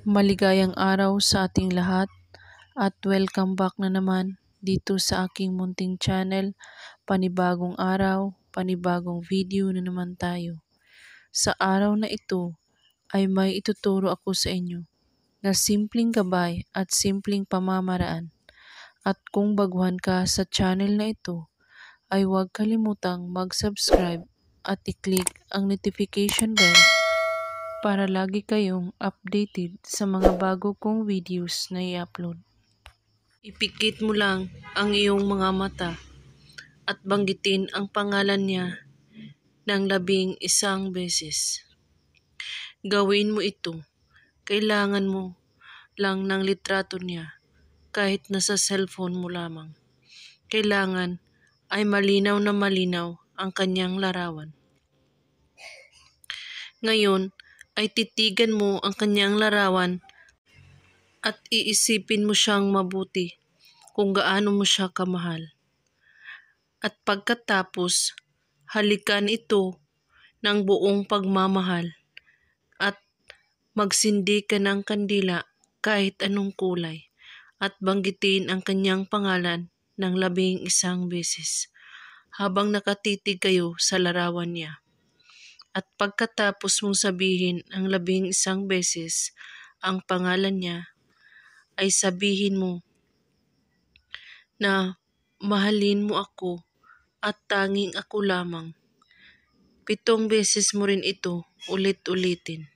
Maligayang araw sa ating lahat at welcome back na naman dito sa aking munting channel. Panibagong araw, panibagong video na naman tayo. Sa araw na ito ay may ituturo ako sa inyo na simpleng gabay at simpleng pamamaraan. At kung baguhan ka sa channel na ito, ay huwag kalimutang mag-subscribe at i-click ang notification bell para lagi kayong updated sa mga bago kong videos na i-upload. Ipikit mo lang ang iyong mga mata at banggitin ang pangalan niya ng 11 beses. Gawin mo ito. Kailangan mo lang ng litrato niya kahit nasa cellphone mo lamang. Kailangan ay malinaw na malinaw ang kanyang larawan. Ngayon ay titigan mo ang kanyang larawan at iisipin mo siyang mabuti kung gaano mo siya kamahal. At pagkatapos, halikan ito ng buong pagmamahal at magsindi ka ng kandila kahit anong kulay at banggitin ang kanyang pangalan ng 11 beses habang nakatitig kayo sa larawan niya. At pagkatapos mong sabihin ang 11 beses ang pangalan niya, ay sabihin mo na mahalin mo ako at tanging ako lamang. 7 beses mo rin ito ulit-ulitin.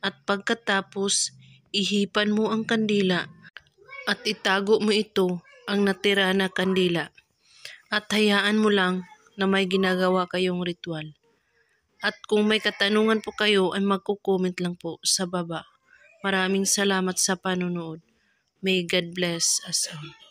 At pagkatapos, ihipan mo ang kandila at itago mo ito ang natira na kandila. At hayaan mo lang na may ginagawa kayong ritual. At kung may katanungan po kayo ay magko-comment lang po sa baba. Maraming salamat sa panonood. May God bless us all.